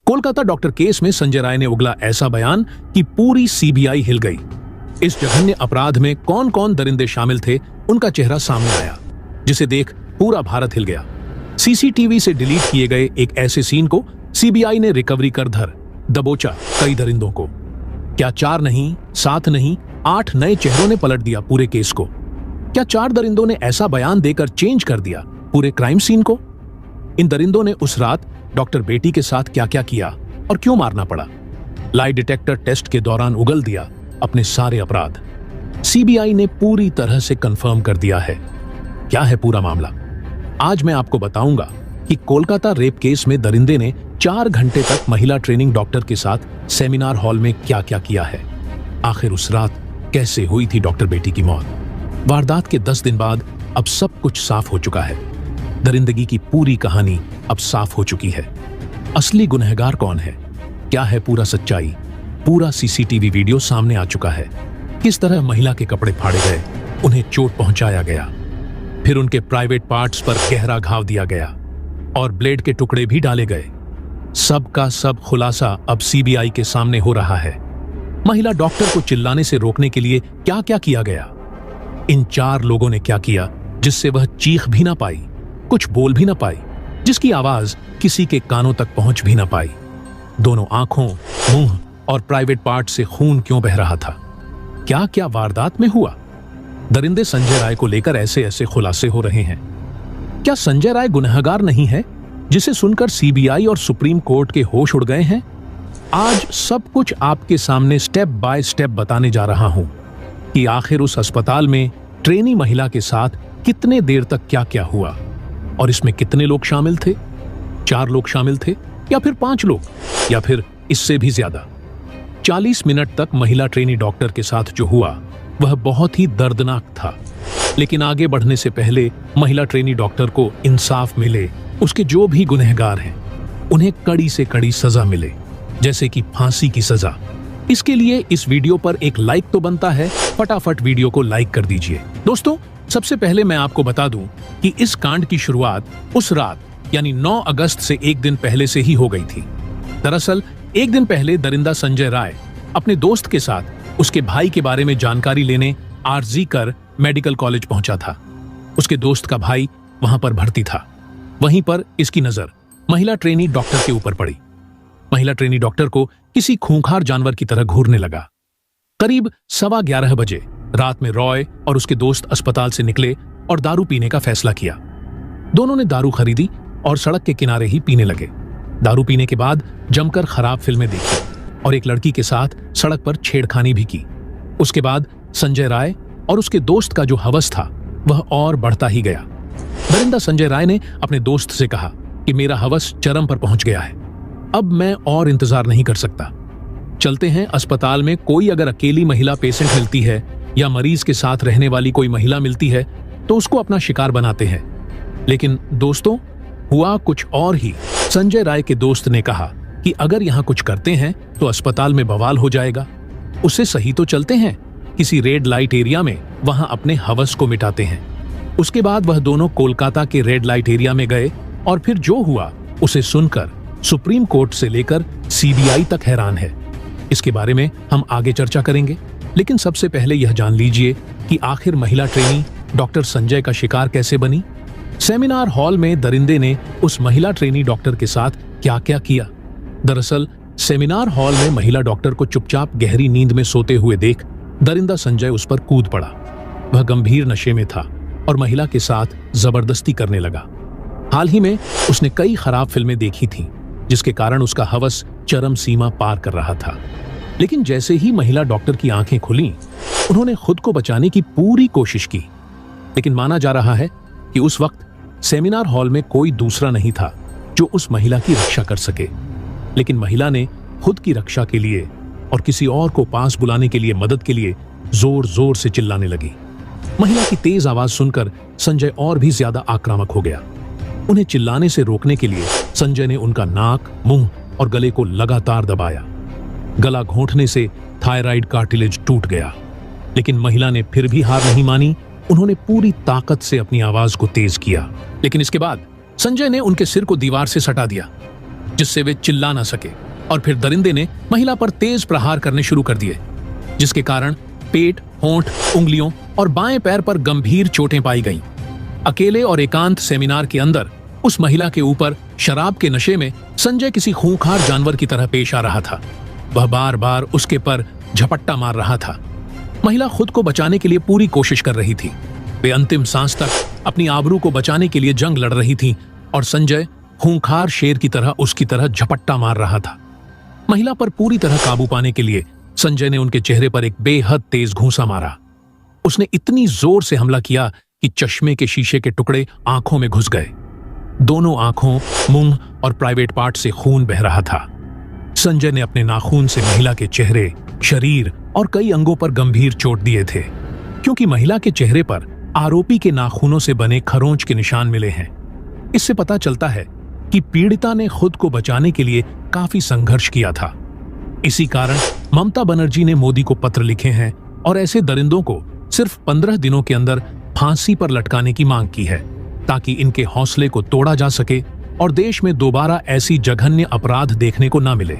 Kolkata doctor case में संजय राय ने उगला ऐसा बयान कि पूरी सीबीआई हिल गई। इस जघन्य अपराध में कौन कौन दरिंदे शामिल थे, उनका चेहरा सामने आया, जिसे देख पूरा भारत हिल गया। सीसीटीवी से डिलीट किए गए एक ऐसे सीन को सीबीआई ने रिकवरी कर दबोचा कई दरिंदों को। क्या 4 नहीं, 7 नहीं, 8 नए चेहरों ने पलट दिया पूरे केस को? क्या 4 दरिंदों ने ऐसा बयान देकर चेंज कर दिया पूरे क्राइम सीन को? इन दरिंदों ने उस रात डॉक्टर बेटी के साथ क्या क्या किया और क्यों मारना पड़ा? लाई डिटेक्टर टेस्ट के दौरान उगल दिया अपने सारे अपराध। सीबीआई ने पूरी तरह से कंफर्म कर दिया है। क्या है पूरा मामला? आज मैं आपको बताऊंगा कि कोलकाता रेप केस में दरिंदे ने 4 घंटे तक महिला ट्रेनिंग डॉक्टर के साथ सेमिनार हॉल में क्या क्या किया है। आखिर उस रात कैसे हुई थी डॉक्टर बेटी की मौत? वारदात के 10 दिन बाद अब सब कुछ साफ हो चुका है। दरिंदगी की पूरी कहानी अब साफ हो चुकी है। असली गुनहगार कौन है? क्या है पूरा सच्चाई? पूरा सीसीटीवी वीडियो सामने आ चुका है। किस तरह महिला के कपड़े फाड़े गए, उन्हें चोट पहुंचाया गया, फिर उनके प्राइवेट पार्ट्स पर गहरा घाव दिया गया और ब्लेड के टुकड़े भी डाले गए। सब का सब खुलासा अब सीबीआई के सामने हो रहा है। महिला डॉक्टर को चिल्लाने से रोकने के लिए क्या क्या किया गया? इन 4 लोगों ने क्या किया जिससे वह चीख भी ना पाई, कुछ बोल भी ना पाई, जिसकी आवाज किसी के कानों तक पहुंच भी ना पाई? दोनों आंखों, मुंह और प्राइवेट पार्ट से खून क्यों बह रहा था? क्या क्या वारदात में हुआ? दरिंदे संजय राय को लेकर ऐसे ऐसे खुलासे हो रहे हैं। क्या संजय राय गुनहगार नहीं है, जिसे सुनकर सीबीआई और सुप्रीम कोर्ट के होश उड़ गए हैं? आज सब कुछ आपके सामने स्टेप बाय स्टेप बताने जा रहा हूं कि आखिर उस अस्पताल में ट्रेनी महिला के साथ कितने देर तक क्या क्या हुआ और इसमें कितने लोग शामिल थे। 4 लोग शामिल थे या फिर 5 लोग या फिर इससे भी ज्यादा? 40 मिनट तक महिला ट्रेनी डॉक्टर के साथ जो हुआ वह बहुत ही दर्दनाक था। लेकिन आगे बढ़ने से पहले महिला ट्रेनी डॉक्टर को इंसाफ मिले, उसके जो भी गुनहगार हैं उन्हें कड़ी से कड़ी सजा मिले, जैसे कि फांसी की सजा। इसके लिए इस वीडियो पर एक लाइक तो बनता है। फटाफट वीडियो को लाइक कर दीजिए। दोस्तों, सबसे पहले मैं आपको बता दूं कि इस कांड की शुरुआत उस रात यानी 9 अगस्त से एक दिन पहले से ही हो गई थी। दरअसल एक दिन पहले दरिंदा संजय राय अपने दोस्त के साथ उसके भाई के बारे में जानकारी लेने आरजी कर मेडिकल कॉलेज पहुंचा था। उसके दोस्त का भाई वहां पर भर्ती था। वहीं पर इसकी नजर महिला ट्रेनी डॉक्टर के ऊपर पड़ी। महिला ट्रेनी डॉक्टर को किसी खूंखार जानवर की तरह घूरने लगा। करीब 11:15 बजे रात में रॉय और उसके दोस्त अस्पताल से निकले और दारू पीने का फैसला किया। दोनों ने दारू खरीदी और सड़क के किनारे ही पीने लगे। दारू पीने के बाद जमकर खराब फिल्में देखी और एक लड़की के साथ सड़क पर छेड़खानी भी की। उसके बाद संजय राय और उसके दोस्त का जो हवस था वह और बढ़ता ही गया। दरिंदा संजय राय ने अपने दोस्त से कहा कि मेरा हवस चरम पर पहुंच गया है, अब मैं और इंतजार नहीं कर सकता। चलते हैं अस्पताल में, कोई अगर अकेली महिला पेशेंट मिलती है या मरीज के साथ रहने वाली कोई महिला मिलती है तो उसको अपना शिकार बनाते हैं। लेकिन दोस्तों, हुआ कुछ और ही। संजय राय के दोस्त ने कहा कि अगर यहां कुछ करते हैं तो अस्पताल में बवाल हो जाएगा, उससे सही तो चलते हैं किसी रेड लाइट एरिया में, वहां अपने हवस को मिटाते हैं। उसके बाद वह दोनों कोलकाता के रेड लाइट एरिया में गए और फिर जो हुआ उसे सुनकर सुप्रीम कोर्ट से लेकर सीबीआई तक हैरान है। इसके बारे में हम आगे चर्चा करेंगे, लेकिन सबसे पहले यह जान लीजिए कि आखिर महिला ट्रेनी डॉक्टर संजय का शिकार कैसे बनी। सेमिनार हॉल में दरिंदे ने उस महिला ट्रेनी डॉक्टर के साथ क्या क्या किया। दरअसल सेमिनार हॉल में महिला डॉक्टर को चुपचाप गहरी नींद में सोते हुए देख दरिंदा संजय उस पर कूद पड़ा। वह गंभीर नशे में था और महिला के साथ जबरदस्ती करने लगा। हाल ही में उसने कई खराब फिल्में देखी थीं, जिसके कारण उसका हवस चरम सीमा पार कर रहा था। लेकिन जैसे ही महिला डॉक्टर की आंखें खुलीं, उन्होंने खुद को बचाने की पूरी कोशिश की। लेकिन माना जा रहा है कि उस वक्त सेमिनार हॉल में कोई दूसरा नहीं था जो उस महिला की रक्षा कर सके। लेकिन महिला ने खुद की रक्षा के लिए और किसी और को पास बुलाने के लिए, मदद के लिए जोर जोर से चिल्लाने लगी। महिला की तेज आवाज सुनकर संजय और भी ज्यादा आक्रामक हो गया। उन्हें चिल्लाने से रोकने के लिए संजय ने उनका नाक, मुंह और गले को लगातार दबाया। गला घोंटने से थायराइड कार्टिलेज टूट गया। लेकिन महिला ने फिर भी हार नहीं मानी। उन्होंने पूरी ताकत से अपनी आवाज को तेज किया। लेकिन इसके बाद संजय ने उनके सिर को दीवार से सटा दिया। जिससे वे चिल्ला ना सके, और फिर दरिंदे ने महिला पर तेज प्रहार करने शुरू कर दिए, जिसके कारण पेट, होंठ, उंगलियों और बाएं पैर पर गंभीर चोटें पाई गईं। अकेले और एकांत सेमिनार के अंदर उस महिला के ऊपर शराब के नशे में संजय किसी खूंखार जानवर की तरह पेश आ रहा था। वह बार बार उसके पर झपट्टा मार रहा था। महिला खुद को बचाने के लिए पूरी कोशिश कर रही थी। वे अंतिम सांस तक अपनी आबरू को बचाने के लिए जंग लड़ रही थी और संजय खूंखार शेर की तरह उसकी तरह झपट्टा मार रहा था। महिला पर पूरी तरह काबू पाने के लिए संजय ने उनके चेहरे पर एक बेहद तेज घूंसा मारा। उसने इतनी जोर से हमला किया कि चश्मे के शीशे के टुकड़े आंखों में घुस गए। दोनों आंखों, मुंह और प्राइवेट पार्ट से खून बह रहा था। संजय ने अपने नाखून से महिला के चेहरे, शरीर और कई अंगों पर गंभीर चोट दिए थे, क्योंकि महिला के चेहरे पर आरोपी के नाखूनों से बने खरोंच के निशान मिले हैं। इससे पता चलता है कि पीड़िता ने खुद को बचाने के लिए काफी संघर्ष किया था। इसी कारण ममता बनर्जी ने मोदी को पत्र लिखे हैं और ऐसे दरिंदों को सिर्फ 15 दिनों के अंदर फांसी पर लटकाने की मांग की है, ताकि इनके हौसले को तोड़ा जा सके और देश में दोबारा ऐसी जघन्य अपराध देखने को ना मिले।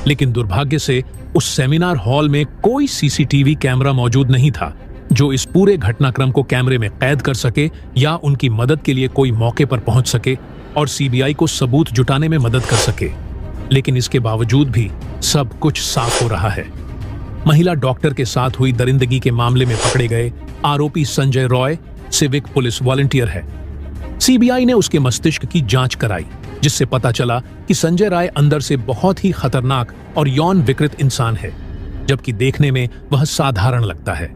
लेकिन दुर्भाग्य से उस सेमिनार हॉल में कोई सीसीटीवी कैमरा मौजूद नहीं था जो इस पूरे घटनाक्रम को कैमरे में कैद कर सके या उनकी मदद के लिए कोई मौके पर पहुंच सके और सीबीआई को सबूत जुटाने में मदद कर सके। लेकिन इसके बावजूद भी सब कुछ साफ हो रहा है। महिला डॉक्टर के साथ हुई दरिंदगी के मामले में पकड़े गए आरोपी Sanjay Roy civic police volunteer है। सीबीआई ने उसके मस्तिष्क की जांच कराई, जिससे पता चला कि संजय राय अंदर से बहुत ही खतरनाक और यौन विकृत इंसान है, जबकि देखने में वह साधारण लगता है।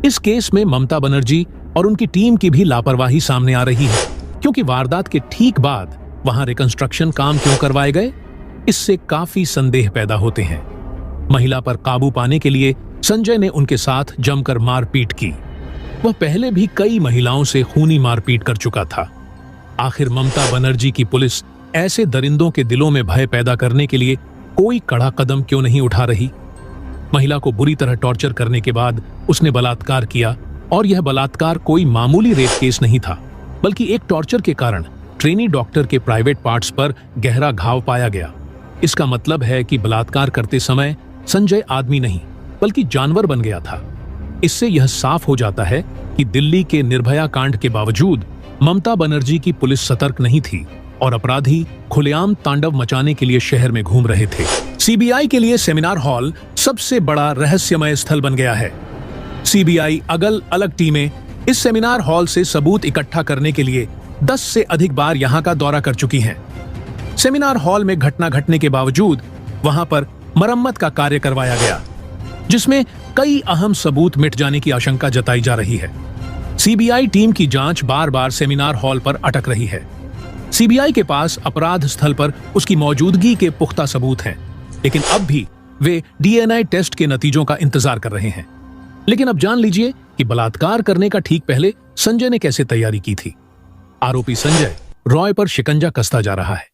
इस केस में ममता बनर्जी और उनकी टीम की भी लापरवाही सामने आ रही है, क्योंकि वारदात के ठीक बाद वहां रिकंस्ट्रक्शन काम क्यों करवाए गए, इससे काफी संदेह पैदा होते हैं। महिला पर काबू पाने के लिए संजय ने उनके साथ जमकर मारपीट की। वह पहले भी कई महिलाओं से खूनी मारपीट कर चुका था। आखिर ममता बनर्जी की पुलिस ऐसे दरिंदों के दिलों में भय पैदा करने के लिए कोई कड़ा कदम क्यों नहीं उठा रही? महिला को बुरी तरह टॉर्चर करने के बाद उसने बलात्कार किया, और यह बलात्कार कोई मामूली रेप केस नहीं था, बल्कि एक टॉर्चर के कारण ट्रेनी डॉक्टर के प्राइवेट पार्ट्स पर गहरा घाव पाया गया। इसका मतलब है कि बलात्कार करते समय संजय आदमी नहीं बल्कि जानवर बन गया था। इससे यह साफ हो जाता है कि दिल्ली के निर्भया कांड के बावजूद ममता बनर्जी की पुलिस सतर्क नहीं थी और अपराधी खुलेआम तांडव मचाने के लिए शहर में घूम रहे थे। सीबीआई के लिए सेमिनार हॉल सबसे बड़ा रहस्यमय स्थल बन गया है। सीबीआई अलग अलग टीमें इस सेमिनार हॉल से सबूत इकट्ठा करने के लिए 10 से अधिक बार यहां का दौरा कर चुकी हैं। सेमिनार हॉल में घटना घटने के बावजूद वहां पर मरम्मत का कार्य करवाया गया, जिसमें कई अहम सबूत मिट जाने की आशंका जताई जा रही है। सीबीआई टीम की जांच बार बार सेमिनार हॉल पर अटक रही है। सीबीआई के पास अपराध स्थल पर उसकी मौजूदगी के पुख्ता सबूत हैं, लेकिन अब भी वे डीएनए टेस्ट के नतीजों का इंतजार कर रहे हैं। लेकिन अब जान लीजिए कि बलात्कार करने का ठीक पहले संजय ने कैसे तैयारी की थी। आरोपी संजय रॉय पर शिकंजा कसता जा रहा है।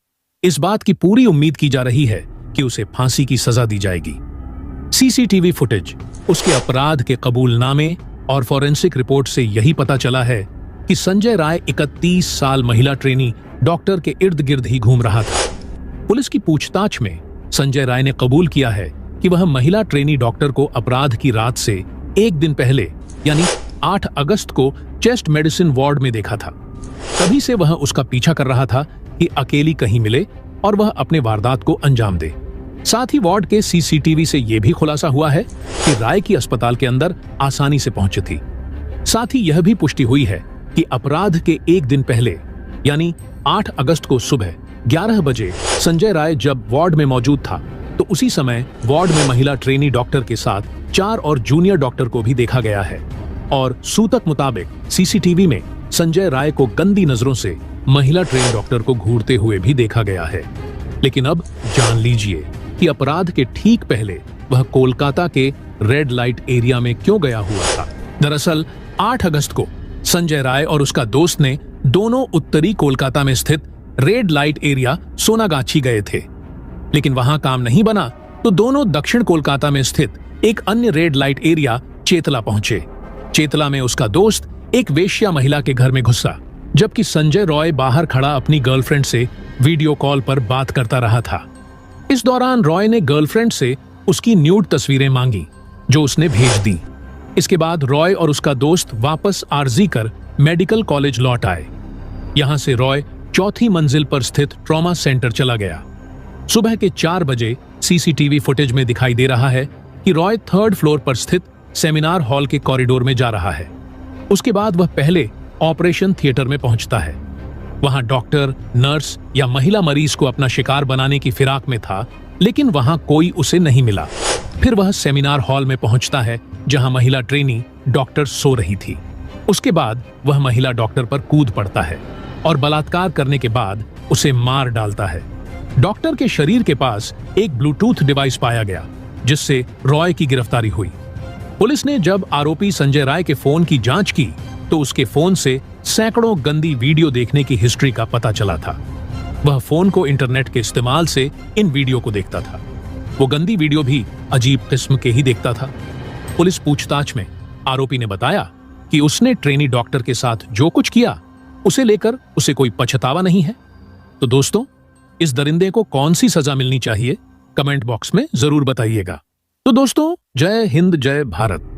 इस बात की पूरी उम्मीद की जा रही है कि उसे फांसी की सजा दी जाएगी। सीसीटीवी फुटेज, उसके अपराध के कबूलनामे और फॉरेंसिक रिपोर्ट से यही पता चला है कि संजय राय 31 साल महिला ट्रेनी डॉक्टर के इर्द गिर्द ही घूम रहा था। पुलिस की पूछताछ में संजय राय ने कबूल किया है कि वह महिला ट्रेनी डॉक्टर को अपराध की रात से एक दिन पहले यानी 8 अगस्त को चेस्ट मेडिसिन वार्ड में देखा था। तभी से वह उसका पीछा कर रहा था कि अकेली कहीं मिले और वह अपने वारदात को अंजाम दे। साथ ही वार्ड के सीसीटीवी से यह भी खुलासा हुआ है कि राय की अस्पताल के अंदर आसानी से पहुंची थी। साथ ही यह भी पुष्टि हुई है कि अपराध के एक दिन पहले यानी 8 अगस्त को सुबह 11 बजे संजय राय जब वार्ड में मौजूद था तो उसी समय वार्ड में महिला ट्रेनी डॉक्टर के साथ 4 और जूनियर डॉक्टर को भी देखा गया है। और सूतक मुताबिक सीसीटीवी में संजय राय को गंदी नजरों से महिला ट्रेन डॉक्टर को घूरते हुए भी देखा गया है। लेकिन अब जान लीजिए कि अपराध के ठीक पहले वह कोलकाता के रेड लाइट एरिया में क्यों गया हुआ था। दरअसल 8 अगस्त को संजय राय और उसका दोस्त ने दोनों उत्तरी कोलकाता में स्थित रेड लाइट एरिया सोनागाछी गए थे, लेकिन वहां काम नहीं बना तो दोनों दक्षिण कोलकाता में स्थित एक अन्य रेड लाइट एरिया चेतला पहुंचे। चेतला में उसका दोस्त एक वेश्या महिला के घर में घुसा, जबकि संजय रॉय बाहर खड़ा अपनी गर्लफ्रेंड से वीडियो कॉल पर बात करता रहा था। इस दौरान रॉय ने गर्लफ्रेंड से उसकी न्यूड तस्वीरें मांगी जो उसने भेज दी। इसके बाद रॉय और उसका दोस्त वापस आरजी कर मेडिकल कॉलेज लौट आए। यहां से रॉय चौथी मंजिल पर स्थित ट्रॉमा सेंटर चला गया। सुबह के 4 बजे सीसीटीवी फुटेज में दिखाई दे रहा है कि रॉय 3rd फ्लोर पर स्थित सेमिनार हॉल के कॉरिडोर में जा रहा है। उसके बाद वह पहले ऑपरेशन थिएटर में पहुंचता है। वहां डॉक्टर, नर्स या महिला मरीज को अपना शिकार बनाने की फिराक में था, लेकिन वहां कोई उसे नहीं मिला। फिर वह सेमिनार हॉल में पहुंचता है जहां महिला ट्रेनी डॉक्टर सो रही थी। उसके बाद वह महिला डॉक्टर पर कूद पड़ता है और बलात्कार करने के बाद उसे मार डालता है। डॉक्टर के शरीर के पास एक ब्लूटूथ डिवाइस पाया गया जिससे रॉय की गिरफ्तारी हुई। पुलिस ने जब आरोपी संजय राय के फोन की जांच की तो उसके फोन से सैकड़ों गंदी वीडियो देखने की हिस्ट्री का पता चला था। वह फोन को इंटरनेट के इस्तेमाल से इन वीडियो को देखता था। वो गंदी वीडियो भी अजीब किस्म के ही देखता था। पुलिस पूछताछ में आरोपी ने बताया कि उसने ट्रेनी डॉक्टर के साथ जो कुछ किया उसे लेकर उसे कोई पछतावा नहीं है। तो दोस्तों, इस दरिंदे को कौन सी सजा मिलनी चाहिए, कमेंट बॉक्स में जरूर बताइएगा। तो दोस्तों, जय हिंद, जय भारत।